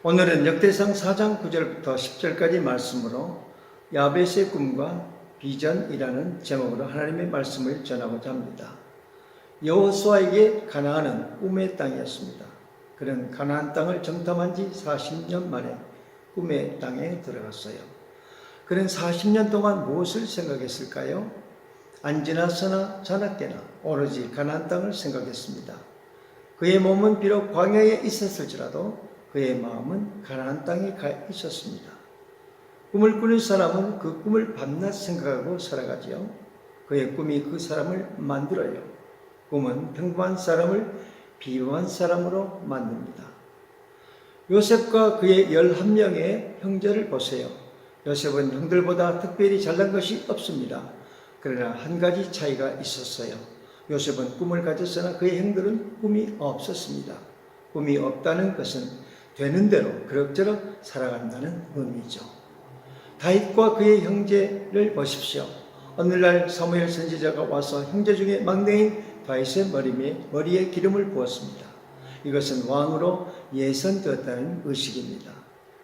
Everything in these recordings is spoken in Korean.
오늘은 역대상 4장 9절부터 10절까지 말씀으로 야벳의 꿈과 비전이라는 제목으로 하나님의 말씀을 전하고자 합니다. 여호수아에게 가나안은 꿈의 땅이었습니다. 그는 가나안 땅을 정탐한 지 40년 만에 꿈의 땅에 들어갔어요. 그는 40년 동안 무엇을 생각했을까요? 안지나서나 자나깨나 오로지 가나안 땅을 생각했습니다. 그의 몸은 비록 광야에 있었을지라도 그의 마음은 가나안 땅에 가 있었습니다. 꿈을 꾸는 사람은 그 꿈을 밤낮 생각하고 살아가지요. 그의 꿈이 그 사람을 만들어요. 꿈은 평범한 사람을 비범한 사람으로 만듭니다. 요셉과 그의 11명의 형제를 보세요. 요셉은 형들보다 특별히 잘난 것이 없습니다. 그러나 한 가지 차이가 있었어요. 요셉은 꿈을 가졌으나 그의 형들은 꿈이 없었습니다. 꿈이 없다는 것은 되는 대로 그럭저럭 살아간다는 의미죠. 다윗과 그의 형제를 보십시오. 어느 날 사무엘 선지자가 와서 형제 중에 막내인 다윗의 머리에 기름을 부었습니다. 이것은 왕으로 예선되었다는 의식입니다.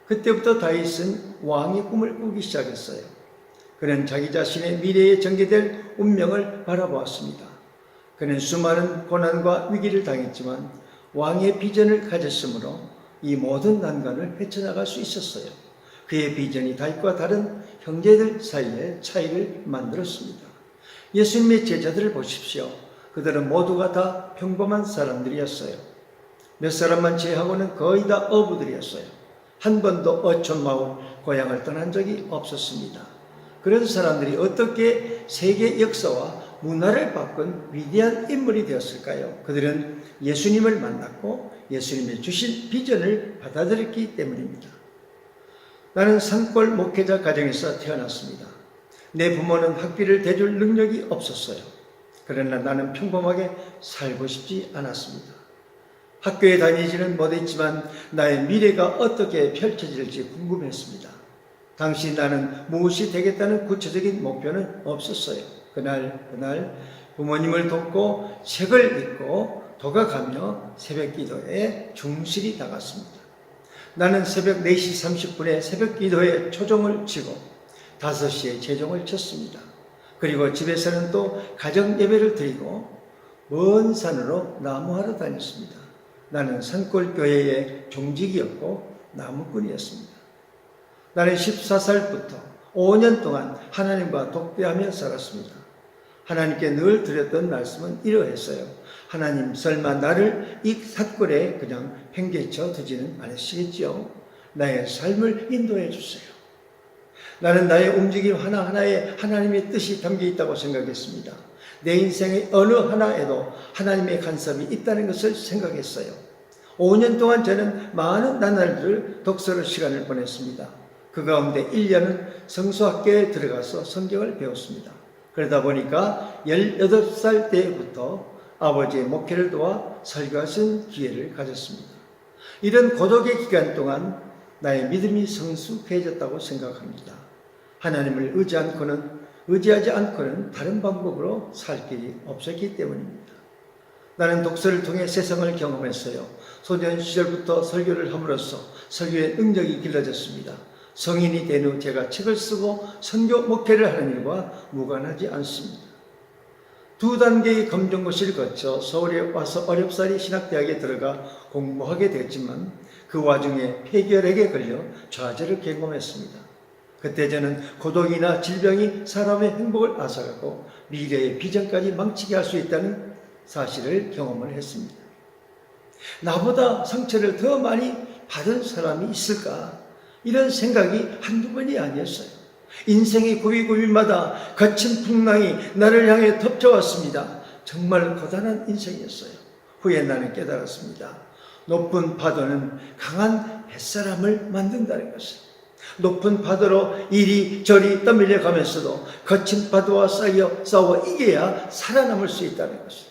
그때부터 다윗은 왕의 꿈을 꾸기 시작했어요. 그는 자기 자신의 미래에 전개될 운명을 바라보았습니다. 그는 수많은 고난과 위기를 당했지만 왕의 비전을 가졌으므로 이 모든 난관을 헤쳐나갈 수 있었어요. 그의 비전이 다윗과 다른 형제들 사이에 차이를 만들었습니다. 예수님의 제자들을 보십시오. 그들은 모두가 다 평범한 사람들이었어요. 몇 사람만 제외하고는 거의 다 어부들이었어요. 한 번도 어촌 마을 고향을 떠난 적이 없었습니다. 그런 사람들이 어떻게 세계 역사와 문화를 바꾼 위대한 인물이 되었을까요? 그들은 예수님을 만났고 예수님의 주신 비전을 받아들였기 때문입니다. 나는 산골 목회자 가정에서 태어났습니다. 내 부모는 학비를 대줄 능력이 없었어요. 그러나 나는 평범하게 살고 싶지 않았습니다. 학교에 다니지는 못했지만 나의 미래가 어떻게 펼쳐질지 궁금했습니다. 당시 나는 무엇이 되겠다는 구체적인 목표는 없었어요. 그날 부모님을 돕고 책을 읽고 도각하며 새벽 기도에 충실히 나갔습니다. 나는 새벽 4시 30분에 새벽 기도에 초종을 치고 5시에 재종을 쳤습니다. 그리고 집에서는 또 가정 예배를 드리고 먼 산으로 나무하러 다녔습니다. 나는 산골 교회의 종직이었고 나무꾼이었습니다. 나는 14살부터 5년 동안 하나님과 독대하며 살았습니다. 하나님께 늘 드렸던 말씀은 이러했어요. 하나님, 설마 나를 이 산골에 그냥 팽개쳐 두지는 않으시겠지요? 나의 삶을 인도해 주세요. 나는 나의 움직임 하나하나에 하나님의 뜻이 담겨 있다고 생각했습니다. 내 인생의 어느 하나에도 하나님의 간섭이 있다는 것을 생각했어요. 5년 동안 저는 많은 나날들을 독서로 시간을 보냈습니다. 그 가운데 1년은 성수학교에 들어가서 성경을 배웠습니다. 그러다 보니까 18살 때부터 아버지의 목회를 도와 설교하신 기회를 가졌습니다. 이런 고독의 기간 동안 나의 믿음이 성숙해졌다고 생각합니다. 하나님을 의지하지 않고는 다른 방법으로 살 길이 없었기 때문입니다. 나는 독서를 통해 세상을 경험했어요. 소년 시절부터 설교를 함으로써 설교의 능력이 길러졌습니다. 성인이 된 후 제가 책을 쓰고 선교 목회를 하는 일과 무관하지 않습니다. 2단계의 검정고시를 거쳐 서울에 와서 어렵사리 신학대학에 들어가 공부하게 됐지만 그 와중에 폐결핵에 걸려 좌절을 경험했습니다. 그때 저는 고독이나 질병이 사람의 행복을 앗아가고 미래의 비전까지 망치게 할 수 있다는 사실을 경험을 했습니다. 나보다 상처를 더 많이 받은 사람이 있을까? 이런 생각이 한두 번이 아니었어요. 인생의 고비고비마다 거친 풍랑이 나를 향해 덮쳐왔습니다. 정말 고단한 인생이었어요. 후에 나는 깨달았습니다. 높은 파도는 강한 햇사람을 만든다는 것을. 높은 파도로 이리저리 떠밀려 가면서도 거친 파도와 싸워 이겨야 살아남을 수 있다는 것을.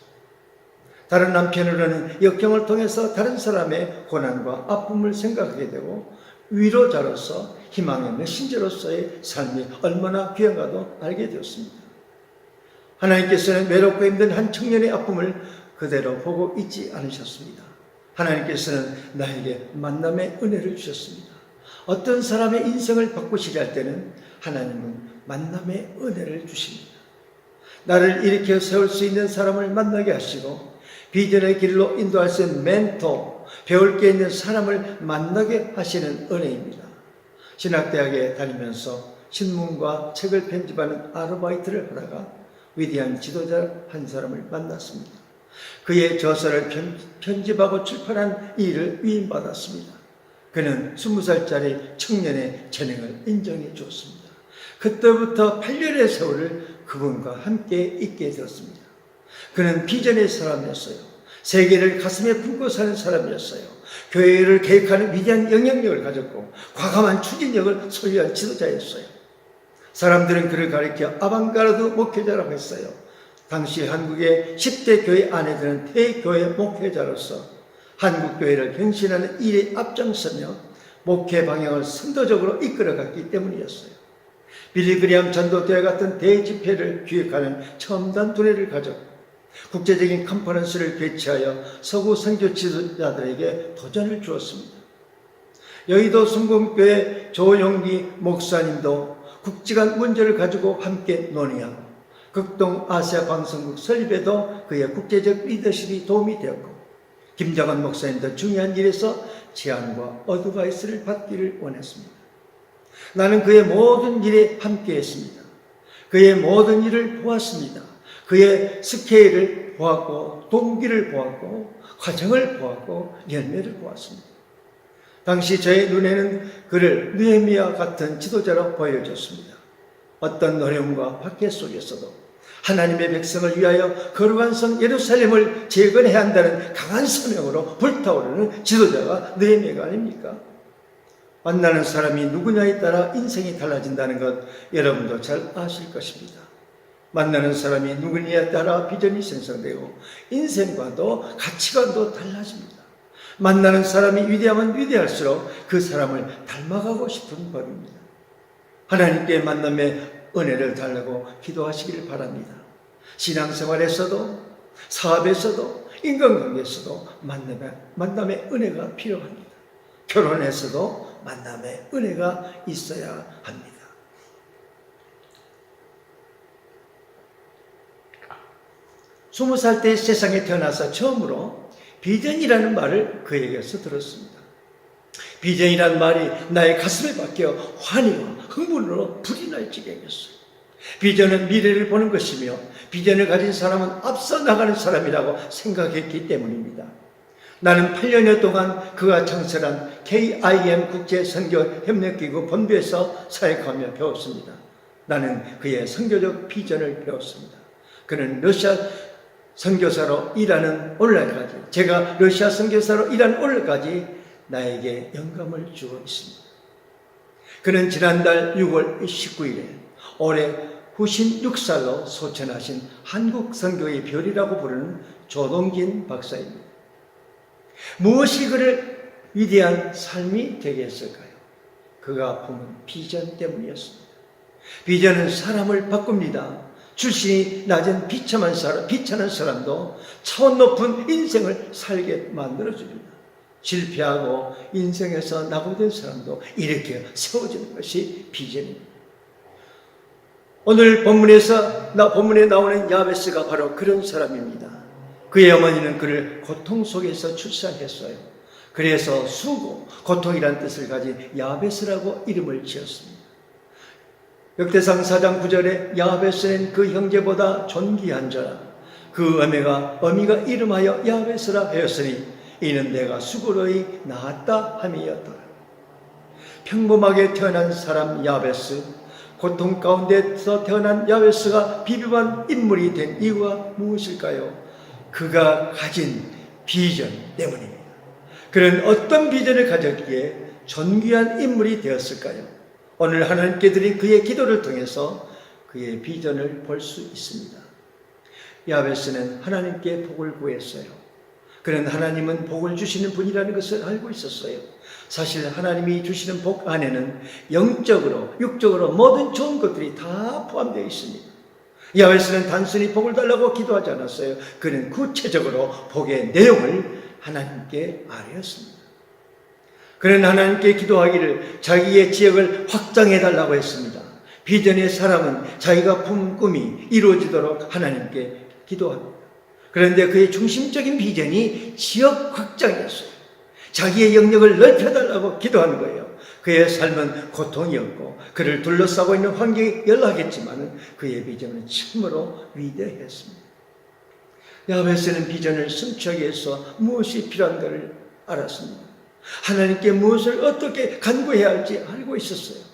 다른 한편으로는 역경을 통해서 다른 사람의 고난과 아픔을 생각하게 되고 위로자로서 희망의 메신저로서의 삶이 얼마나 귀한가도 알게 되었습니다. 하나님께서는 외롭고 힘든 한 청년의 아픔을 그대로 보고 있지 않으셨습니다. 하나님께서는 나에게 만남의 은혜를 주셨습니다. 어떤 사람의 인생을 바꾸시려 할 때는 하나님은 만남의 은혜를 주십니다. 나를 일으켜 세울 수 있는 사람을 만나게 하시고 비전의 길로 인도할 수 있는 멘토, 배울 게 있는 사람을 만나게 하시는 은혜입니다. 신학대학에 다니면서 신문과 책을 편집하는 아르바이트를 하다가 위대한 지도자 한 사람을 만났습니다. 그의 저서를 편집하고 출판한 일을 위임받았습니다. 그는 20살짜리 청년의 재능을 인정해 주었습니다. 그때부터 8년의 세월을 그분과 함께 있게 되었습니다. 그는 비전의 사람이었어요. 세계를 가슴에 품고 사는 사람이었어요. 교회를 계획하는 위대한 영향력을 가졌고 과감한 추진력을 소유한 지도자였어요. 사람들은 그를 가리켜 아방가르드 목회자라고 했어요. 당시 한국의 10대 교회 안에 드는 대교회 목회자로서 한국교회를 변신하는 일에 앞장서며 목회 방향을 선도적으로 이끌어갔기 때문이었어요. 빌리그리암 전도대회 같은 대집회를 기획하는 첨단 두뇌를 가졌고 국제적인 컨퍼런스를 개최하여 서구 선교 지도자들에게 도전을 주었습니다. 여의도 순금교회 조용기 목사님도 국지간 문제를 가지고 함께 논의하고 극동 아시아 방송국 설립에도 그의 국제적 리더십이 도움이 되었고 김정은 목사님도 중요한 일에서 제안과 어드바이스를 받기를 원했습니다. 나는 그의 모든 일에 함께했습니다. 그의 모든 일을 보았습니다. 그의 스케일을 보았고 동기를 보았고 과정을 보았고 열매를 보았습니다. 당시 저의 눈에는 그를 느헤미야 같은 지도자로 보여졌습니다. 어떤 어려움과 박해 속에서도 하나님의 백성을 위하여 거룩한 성 예루살렘을 재건해야 한다는 강한 사명으로 불타오르는 지도자가 느헤미야가 아닙니까? 만나는 사람이 누구냐에 따라 인생이 달라진다는 것 여러분도 잘 아실 것입니다. 만나는 사람이 누구냐에 따라 비전이 생성되고 인생과도 가치관도 달라집니다. 만나는 사람이 위대하면 위대할수록 그 사람을 닮아가고 싶은 법입니다. 하나님께 만남의 은혜를 달라고 기도하시기를 바랍니다. 신앙생활에서도 사업에서도 인간관계에서도 만남의 은혜가 필요합니다. 결혼에서도 만남의 은혜가 있어야 합니다. 스무 살 때 세상에 태어나서 처음으로 비전이라는 말을 그에게서 들었습니다. 비전이라는 말이 나의 가슴에 박혀 환희와 흥분으로 불이 날 지경이었어요. 비전은 미래를 보는 것이며 비전을 가진 사람은 앞서 나가는 사람이라고 생각했기 때문입니다. 나는 8년여 동안 그가 창설한 KIM 국제선교협력기구 본부에서 사역하며 배웠습니다. 나는 그의 선교적 비전을 배웠습니다. 그는 러시아 선교사로 일하는 오늘날까지, 제가 러시아 선교사로 일하는 오늘까지 나에게 영감을 주고 있습니다. 그는 지난달 6월 19일에 올해 후신 6살로 소천하신 한국 선교의 별이라고 부르는 조동진 박사입니다. 무엇이 그를 위대한 삶이 되게 했을까요? 그가 품은 비전 때문이었습니다. 비전은 사람을 바꿉니다. 출신이 낮은 비참한 사람도 차원 높은 인생을 살게 만들어줍니다. 실패하고 인생에서 낙오된 사람도 일으켜 세워주는 것이 비전입니다. 오늘 본문에 나오는 야베스가 바로 그런 사람입니다. 그의 어머니는 그를 고통 속에서 출산했어요. 그래서 수고, 고통이란 뜻을 가진 야베스라고 이름을 지었습니다. 역대상 4장 9절에 야베스는 그 형제보다 존귀한 자라. 그 어미가 이름하여 야베스라 하였으니 이는 내가 수고로이 낳았다 함이었더라. 평범하게 태어난 사람 야베스, 고통 가운데서 태어난 야베스가 비비한 인물이 된 이유가 무엇일까요? 그가 가진 비전 때문입니다. 그는 어떤 비전을 가졌기에 존귀한 인물이 되었을까요? 오늘 하나님께 드린 그의 기도를 통해서 그의 비전을 볼 수 있습니다. 야베스는 하나님께 복을 구했어요. 그는 하나님은 복을 주시는 분이라는 것을 알고 있었어요. 사실 하나님이 주시는 복 안에는 영적으로, 육적으로 모든 좋은 것들이 다 포함되어 있습니다. 야베스는 단순히 복을 달라고 기도하지 않았어요. 그는 구체적으로 복의 내용을 하나님께 아뢰었습니다. 그는 하나님께 기도하기를 자기의 지역을 확장해달라고 했습니다. 비전의 사람은 자기가 품은 꿈이 이루어지도록 하나님께 기도합니다. 그런데 그의 중심적인 비전이 지역 확장이었어요. 자기의 영역을 넓혀달라고 기도하는 거예요. 그의 삶은 고통이었고 그를 둘러싸고 있는 환경이 열악했지만 그의 비전은 참으로 위대했습니다. 야베스는 비전을 성취하기 위해서 무엇이 필요한가를 알았습니다. 하나님께 무엇을 어떻게 간구해야 할지 알고 있었어요.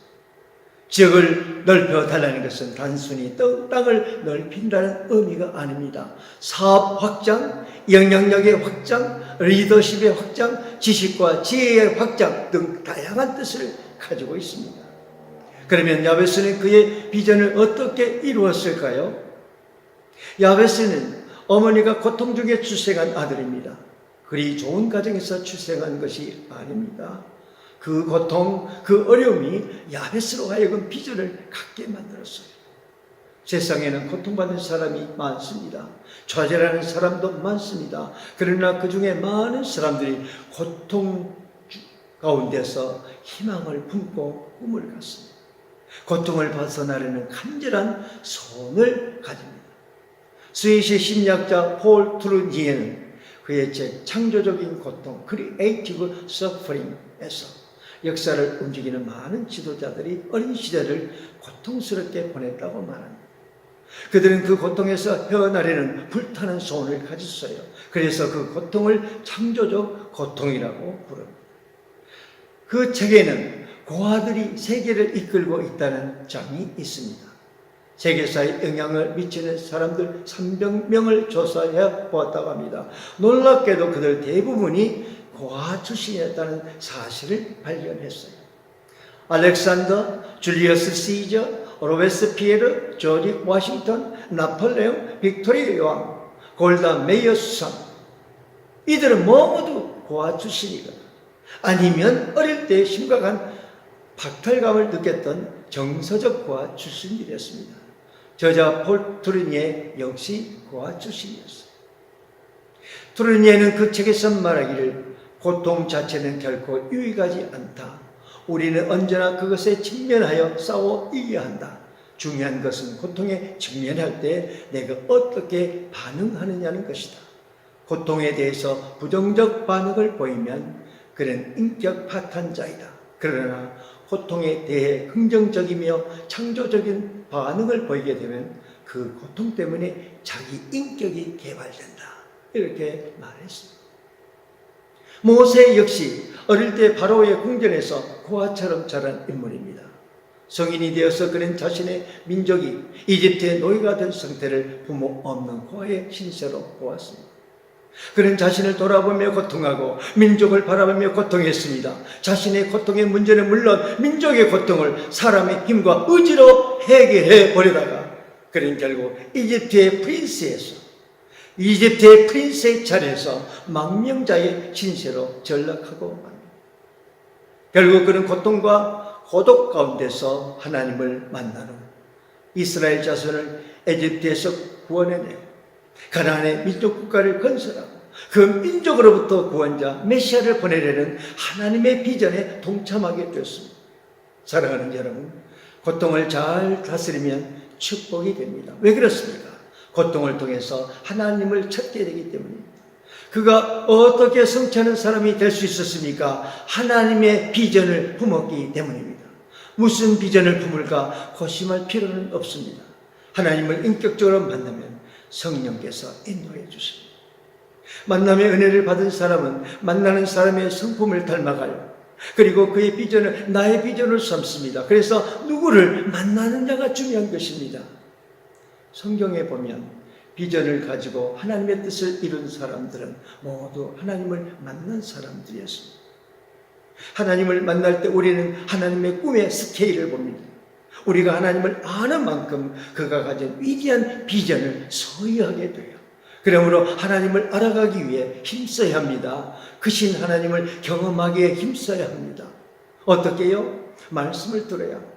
지역을 넓혀달라는 것은 단순히 땅을 넓힌다는 의미가 아닙니다. 사업 확장, 영향력의 확장, 리더십의 확장, 지식과 지혜의 확장 등 다양한 뜻을 가지고 있습니다. 그러면 야베스는 그의 비전을 어떻게 이루었을까요? 야베스는 어머니가 고통 중에 출생한 아들입니다. 그리 좋은 가정에서 출생한 것이 아닙니다. 그 고통, 그 어려움이 야베스로 하여금 비전을 갖게 만들었어요. 세상에는 고통받는 사람이 많습니다. 좌절하는 사람도 많습니다. 그러나 그 중에 많은 사람들이 고통 가운데서 희망을 품고 꿈을 갖습니다. 고통을 벗어나려는 간절한 소원을 가집니다. 스위스 심리학자 폴 트루니에는 그의 책 창조적인 고통, Creative Suffering에서 역사를 움직이는 많은 지도자들이 어린 시절을 고통스럽게 보냈다고 말합니다. 그들은 그 고통에서 헤어나려는 불타는 소원을 가졌어요. 그래서 그 고통을 창조적 고통이라고 부릅니다. 그 책에는 고아들이 세계를 이끌고 있다는 장이 있습니다. 세계사에 영향을 미치는 사람들 300명을 조사해 보았다고 합니다. 놀랍게도 그들 대부분이 고아 출신이었다는 사실을 발견했어요. 알렉산더, 줄리어스 시저, 로베스피에르, 조지 워싱턴, 나폴레옹, 빅토리아 여왕, 골다 메이어 수상, 이들은 모두 고아 출신이거나 아니면 어릴 때 심각한 박탈감을 느꼈던 정서적 고아 출신들이었습니다. 저자 폴 트루니에 역시 고아 출신이었어요. 트루니에는 그 책에서 말하기를 고통 자체는 결코 유익하지 않다. 우리는 언제나 그것에 직면하여 싸워 이겨야 한다. 중요한 것은 고통에 직면할 때 내가 어떻게 반응하느냐는 것이다. 고통에 대해서 부정적 반응을 보이면 그는 인격 파탄자이다. 그러나 고통에 대해 긍정적이며 창조적인 반응을 보이게 되면 그 고통 때문에 자기 인격이 개발된다. 이렇게 말했습니다. 모세 역시 어릴 때 바로의 궁전에서 고아처럼 자란 인물입니다. 성인이 되어서 그는 자신의 민족이 이집트의 노예가 된 상태를 부모 없는 고아의 신세로 보았습니다. 그는 자신을 돌아보며 고통하고 민족을 바라보며 고통했습니다. 자신의 고통의 문제는 물론 민족의 고통을 사람의 힘과 의지로 해결해 버리다가 그는 결국 이집트의 프린스의 자리에서 망명자의 신세로 전락하고 맙니다. 결국 그는 고통과 고독 가운데서 하나님을 만난 후 이스라엘 자손을 에집트에서 구원해내고 가나안의 민족 국가를 건설하고 그 민족으로부터 구원자 메시아를 보내려는 하나님의 비전에 동참하게 되었습니다. 사랑하는 여러분, 고통을 잘 다스리면 축복이 됩니다. 왜 그렇습니까? 고통을 통해서 하나님을 찾게 되기 때문입니다. 그가 어떻게 성취하는 사람이 될 수 있었습니까? 하나님의 비전을 품었기 때문입니다. 무슨 비전을 품을까 고심할 필요는 없습니다. 하나님을 인격적으로 만나면 성령께서 인도해 주십니다. 만남의 은혜를 받은 사람은 만나는 사람의 성품을 닮아가요. 그리고 그의 비전을 나의 비전을 삼습니다. 그래서 누구를 만나느냐가 중요한 것입니다. 성경에 보면 비전을 가지고 하나님의 뜻을 이룬 사람들은 모두 하나님을 만난 사람들이었습니다. 하나님을 만날 때 우리는 하나님의 꿈의 스케일을 봅니다. 우리가 하나님을 아는 만큼 그가 가진 위대한 비전을 소유하게 돼요. 그러므로 하나님을 알아가기 위해 힘써야 합니다. 크신 하나님을 경험하기에 힘써야 합니다. 어떻게요? 말씀을 들어야 합니다.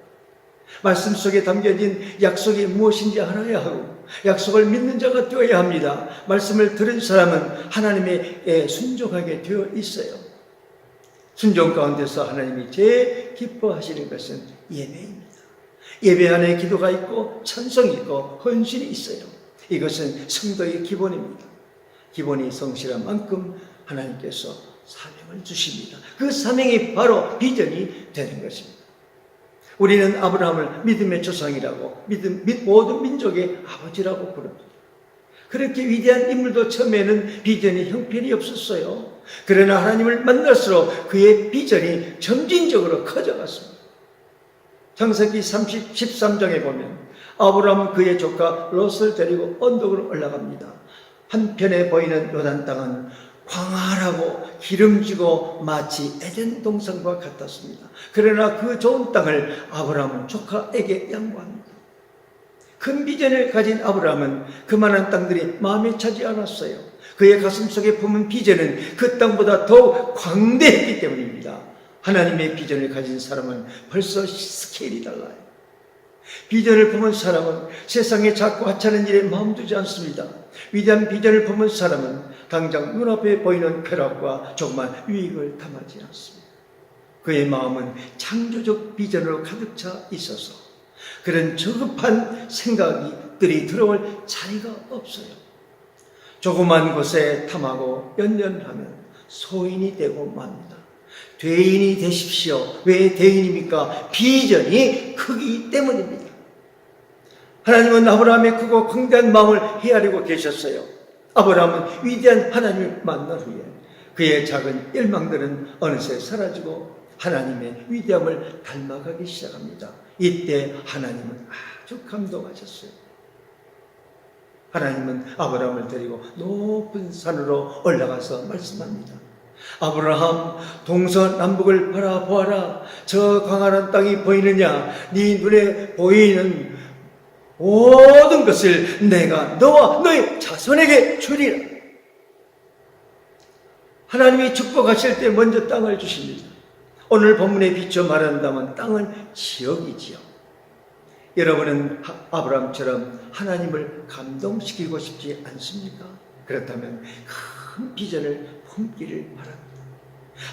말씀 속에 담겨진 약속이 무엇인지 알아야 하고 약속을 믿는 자가 되어야 합니다. 말씀을 들은 사람은 하나님의 순종하게 되어 있어요. 순종 가운데서 하나님이 제일 기뻐하시는 것은 예배입니다. 예배 안에 기도가 있고 찬송이 있고 헌신이 있어요. 이것은 성도의 기본입니다. 기본이 성실한 만큼 하나님께서 사명을 주십니다. 그 사명이 바로 비전이 되는 것입니다. 우리는 아브라함을 믿음의 조상이라고, 모든 민족의 아버지라고 부릅니다. 그렇게 위대한 인물도 처음에는 비전이 형편이 없었어요. 그러나 하나님을 만날수록 그의 비전이 점진적으로 커져갔습니다. 창세기 13장에 보면 아브라함은 그의 조카 롯을 데리고 언덕으로 올라갑니다. 한편에 보이는 요단 땅은 광활하고 기름지고 마치 에덴 동산과 같았습니다. 그러나 그 좋은 땅을 아브라함은 조카에게 양보합니다. 큰 비전을 가진 아브라함은 그만한 땅들이 마음에 차지 않았어요. 그의 가슴 속에 품은 비전은 그 땅보다 더욱 광대했기 때문입니다. 하나님의 비전을 가진 사람은 벌써 스케일이 달라요. 비전을 품은 사람은 세상에 작고 하찮은 일에 마음 두지 않습니다. 위대한 비전을 품은 사람은 당장 눈앞에 보이는 쾌락과 조그만 유익을 탐하지 않습니다. 그의 마음은 창조적 비전으로 가득 차 있어서 그런 저급한 생각들이 들어올 자리가 없어요. 조그만 것에 탐하고 연연하면 소인이 되고 맙니다. 대인이 되십시오. 왜 대인입니까? 비전이 크기 때문입니다. 하나님은 아브라함의 크고 광대한 마음을 헤아리고 계셨어요. 아브라함은 위대한 하나님을 만난 후에 그의 작은 열망들은 어느새 사라지고 하나님의 위대함을 닮아가기 시작합니다. 이때 하나님은 아주 감동하셨어요. 하나님은 아브라함을 데리고 높은 산으로 올라가서 말씀합니다. 아브라함, 동서남북을 바라보아라. 저 광활한 땅이 보이느냐? 네 눈에 보이는 모든 것을 내가 너와 너의 자손에게 주리라. 하나님이 축복하실 때 먼저 땅을 주십니다. 오늘 본문에 비춰 말한다면 땅은 지역이지요. 여러분은 아브라함처럼 하나님을 감동시키고 싶지 않습니까? 그렇다면 큰 비전을 품기를 바랍니다.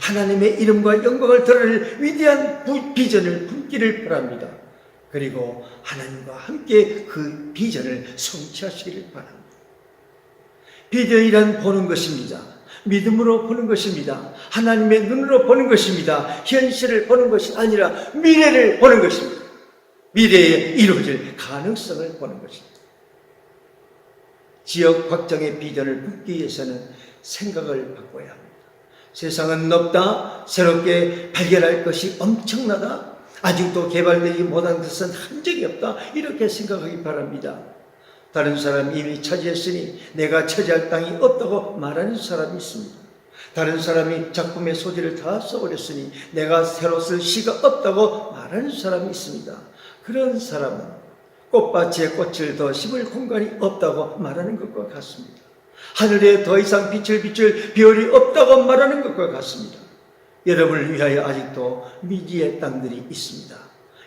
하나님의 이름과 영광을 드러낼 위대한 비전을 품기를 바랍니다. 그리고 하나님과 함께 그 비전을 성취하시기를 바랍니다. 비전이란 보는 것입니다. 믿음으로 보는 것입니다. 하나님의 눈으로 보는 것입니다. 현실을 보는 것이 아니라 미래를 보는 것입니다. 미래에 이루어질 가능성을 보는 것입니다. 지역 확장의 비전을 품기 위해서는 생각을 바꿔야 합니다. 세상은 넓다, 새롭게 발견할 것이 엄청나다, 아직도 개발되지 못한 것은 한 적이 없다, 이렇게 생각하기 바랍니다. 다른 사람이 이미 차지했으니 내가 차지할 땅이 없다고 말하는 사람이 있습니다. 다른 사람이 작품의 소재를 다 써버렸으니 내가 새로 쓸 시가 없다고 말하는 사람이 있습니다. 그런 사람은 꽃밭에 꽃을 더 심을 공간이 없다고 말하는 것과 같습니다. 하늘에 더 이상 빛을 비출 별이 없다고 말하는 것과 같습니다. 여러분을 위하여 아직도 미지의 땅들이 있습니다.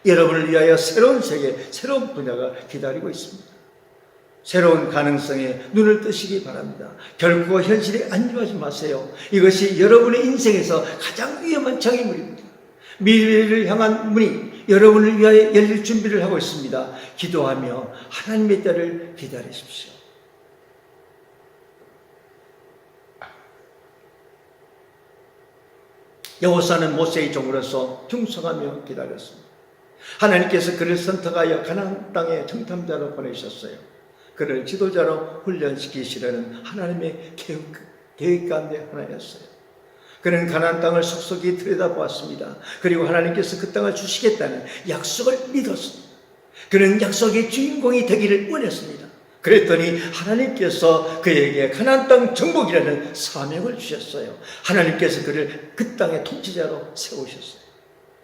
여러분을 위하여 새로운 세계, 새로운 분야가 기다리고 있습니다. 새로운 가능성에 눈을 뜨시기 바랍니다. 결코 현실에 안주하지 마세요. 이것이 여러분의 인생에서 가장 위험한 장애물입니다. 미래를 향한 문이 여러분을 위하여 열릴 준비를 하고 있습니다. 기도하며 하나님의 때를 기다리십시오. 여호사는 모세의 종으로서 충성하며 기다렸습니다. 하나님께서 그를 선택하여 가나안 땅의 정탐자로 보내셨어요. 그를 지도자로 훈련시키시려는 하나님의 계획 가운데 하나였어요. 그는 가나안 땅을 속속히 들여다보았습니다. 그리고 하나님께서 그 땅을 주시겠다는 약속을 믿었습니다. 그는 약속의 주인공이 되기를 원했습니다. 그랬더니 하나님께서 그에게 가나안 땅 정복이라는 사명을 주셨어요. 하나님께서 그를 그 땅의 통치자로 세우셨어요.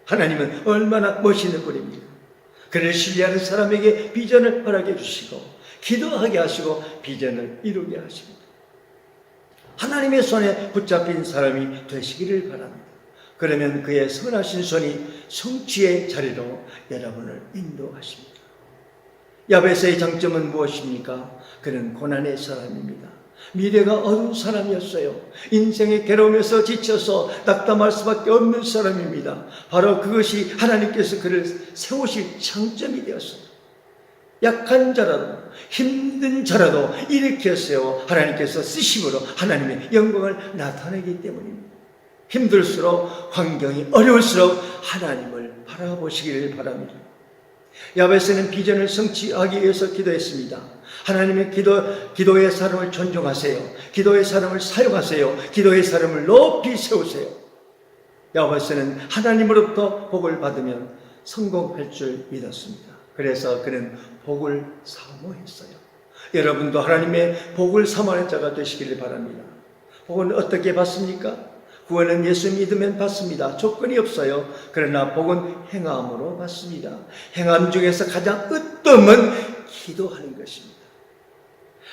하나님은 얼마나 멋있는 분입니까? 그를 신뢰하는 사람에게 비전을 허락해 주시고 기도하게 하시고 비전을 이루게 하십니다. 하나님의 손에 붙잡힌 사람이 되시기를 바랍니다. 그러면 그의 선하신 손이 성취의 자리로 여러분을 인도하십니다. 야베스의 장점은 무엇입니까? 그는 고난의 사람입니다. 미래가 어두운 사람이었어요. 인생의 괴로움에서 지쳐서 낙담할 수밖에 없는 사람입니다. 바로 그것이 하나님께서 그를 세우실 장점이 되었어요. 약한 자라도 힘든 자라도 일으켜 세워 하나님께서 쓰심으로 하나님의 영광을 나타내기 때문입니다. 힘들수록 환경이 어려울수록 하나님을 바라보시기를 바랍니다. 야베스는 비전을 성취하기 위해서 기도했습니다. 하나님의 기도의 사람을 존중하세요. 기도의 사람을 사용하세요. 기도의 사람을 높이 세우세요. 야베스는 하나님으로부터 복을 받으면 성공할 줄 믿었습니다. 그래서 그는 복을 사모했어요. 여러분도 하나님의 복을 사모하는 자가 되시기를 바랍니다. 복은 어떻게 받습니까? 구원은 예수 믿으면 받습니다. 조건이 없어요. 그러나 복은 행함으로 받습니다. 행함 중에서 가장 으뜸은 기도하는 것입니다.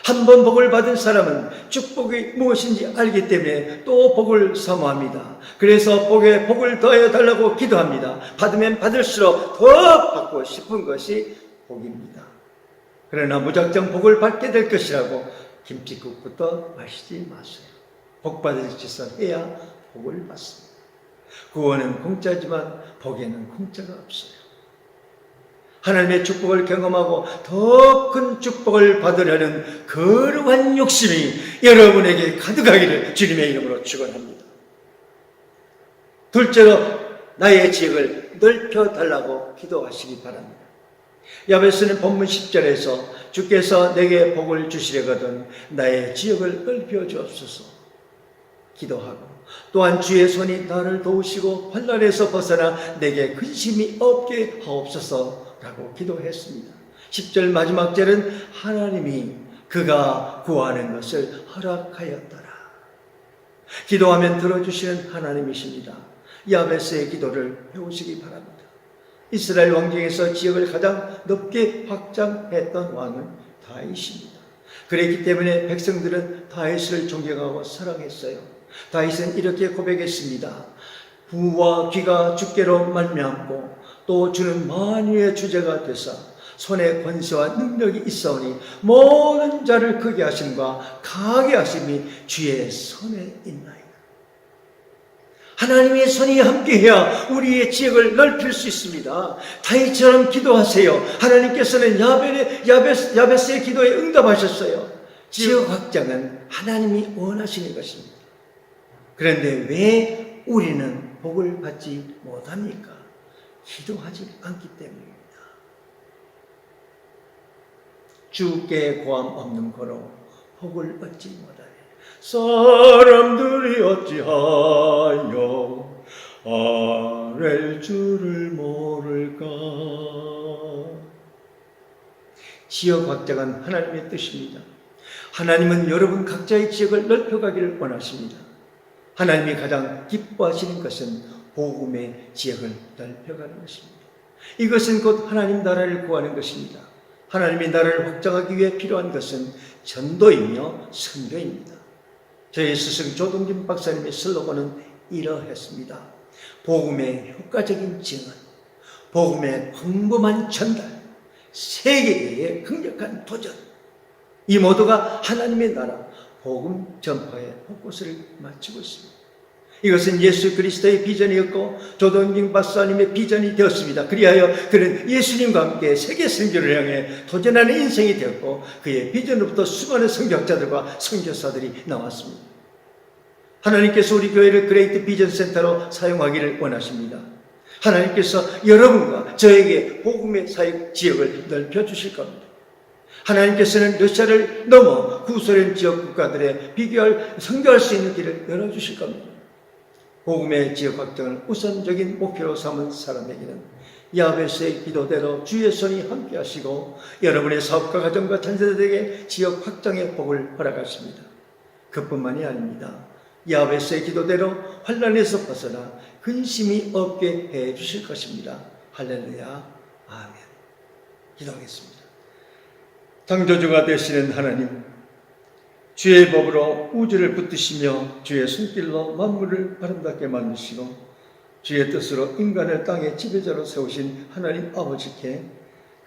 한 번 복을 받은 사람은 축복이 무엇인지 알기 때문에 또 복을 사모합니다. 그래서 복을 더하여 달라고 기도합니다. 받으면 받을수록 더 받고 싶은 것이 복입니다. 그러나 무작정 복을 받게 될 것이라고 김칫국부터 마시지 마세요. 복 받을 짓을 해야 복을 받습니다. 구원은 공짜지만 복에는 공짜가 없어요. 하나님의 축복을 경험하고 더 큰 축복을 받으려는 거룩한 욕심이 여러분에게 가득하기를 주님의 이름으로 축원합니다. 둘째로 나의 지역을 넓혀달라고 기도하시기 바랍니다. 야베스는 본문 10절에서 주께서 내게 복을 주시려거든 나의 지역을 넓혀 주옵소서 기도하고, 또한 주의 손이 나를 도우시고 환난에서 벗어나 내게 근심이 없게 하옵소서 라고 기도했습니다. 10절 마지막 절은 하나님이 그가 구하는 것을 허락하였더라. 기도하면 들어주시는 하나님이십니다. 야베스의 기도를 배우시기 바랍니다. 이스라엘 왕 중에서 지역을 가장 높게 확장했던 왕은 다윗입니다. 그랬기 때문에 백성들은 다윗을 존경하고 사랑했어요. 다윗은 이렇게 고백했습니다. 부와 귀가 주께로 말미암고 또 주는 만유의 주제가 되사 손에 권세와 능력이 있사오니 모든 자를 크게 하심과 강하게 하심이 주의 손에 있나이다. 하나님의 손이 함께해야 우리의 지역을 넓힐 수 있습니다. 다윗처럼 기도하세요. 하나님께서는 야베스의 기도에 응답하셨어요. 지역 확장은 하나님이 원하시는 것입니다. 그런데 왜 우리는 복을 받지 못합니까? 기도하지 않기 때문입니다. 주께 고함 없는 거로 복을 얻지 못하네. 사람들이 어찌하여 아랠 줄을 모를까. 지역 확장은 하나님의 뜻입니다. 하나님은 여러분 각자의 지역을 넓혀가기를 원하십니다. 하나님이 가장 기뻐하시는 것은 복음의 지역을 넓혀가는 것입니다. 이것은 곧 하나님 나라를 구하는 것입니다. 하나님의 나라를 확장하기 위해 필요한 것은 전도이며 선교입니다. 저희 스승 조동진 박사님의 슬로건은 이러했습니다. 복음의 효과적인 증언, 복음의 광범한 전달, 세계의 강력한 도전, 이 모두가 하나님의 나라, 복음 전파에 포커스를 맞추고 있습니다. 이것은 예수 그리스도의 비전이었고 조동진 박사님의 비전이 되었습니다. 그리하여 그는 예수님과 함께 세계 선교를 향해 도전하는 인생이 되었고 그의 비전으로부터 수많은 선교학자들과 선교사들이 나왔습니다. 하나님께서 우리 교회를 그레이트 비전 센터로 사용하기를 원하십니다. 하나님께서 여러분과 저에게 복음의 사역 지역을 넓혀주실 겁니다. 하나님께서는 러시아를 넘어 구소련 지역 국가들에 선교할 수 있는 길을 열어주실 겁니다. 복음의 지역 확장을 우선적인 목표로 삼은 사람에게는 야베스의 기도대로 주의 손이 함께 하시고 여러분의 사업과 가정과 전세대에게 지역 확장의 복을 허락하십니다. 그뿐만이 아닙니다. 야베스의 기도대로 환난에서 벗어나 근심이 없게 해 주실 것입니다. 할렐루야, 아멘. 기도하겠습니다. 창조주가 되시는 하나님, 주의 법으로 우주를 붙드시며 주의 손길로 만물을 아름답게 만드시고 주의 뜻으로 인간을 땅의 지배자로 세우신 하나님 아버지께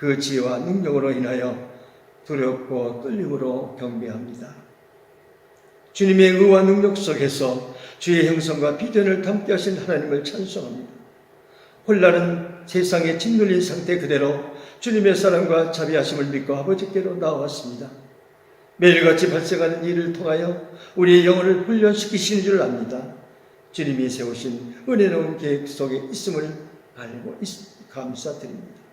그 지혜와 능력으로 인하여 두렵고 떨림으로 경배합니다. 주님의 의와 능력 속에서 주의 형성과 비전을 담게 하신 하나님을 찬송합니다. 혼란은 세상에 짓눌린 상태 그대로 주님의 사랑과 자비하심을 믿고 아버지께로 나아왔습니다. 매일같이 발생하는 일을 통하여 우리의 영혼을 훈련시키시는 줄 압니다. 주님이 세우신 은혜로운 계획 속에 있음을 알고 감사드립니다.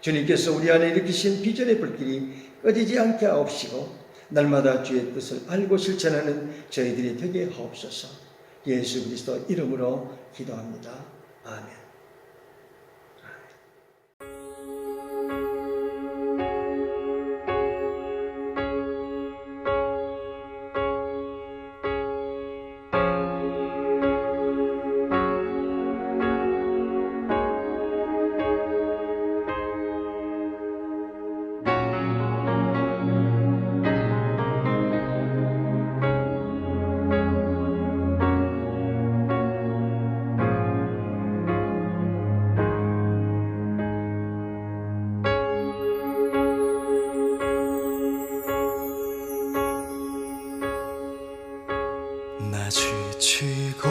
주님께서 우리 안에 일으키신 비전의 불길이 꺼지지 않게 하옵시고 날마다 주의 뜻을 알고 실천하는 저희들이 되게 하옵소서. 예수 그리스도 이름으로 기도합니다. 아멘. 나 지치고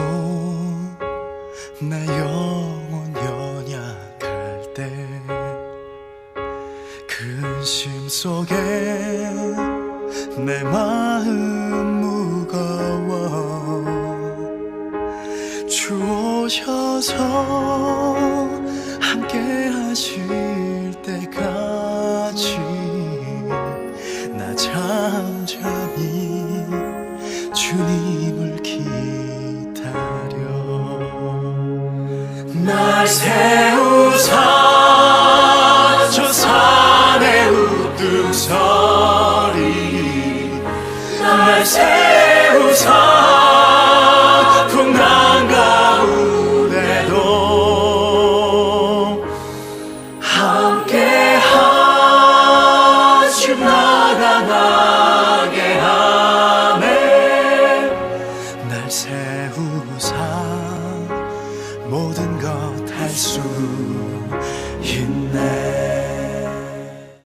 나 영혼 연약할 때 근심 속에 내 마음 무거워 주 오셔서 함께 하실 때까지 나 잠잠히 주님을 기다려 날 세우사 저 산의 우뚝서리 날 세우사 풍랑 가운데도 함께 하시 나가나게 날 세우사 모든 것 할 수 있네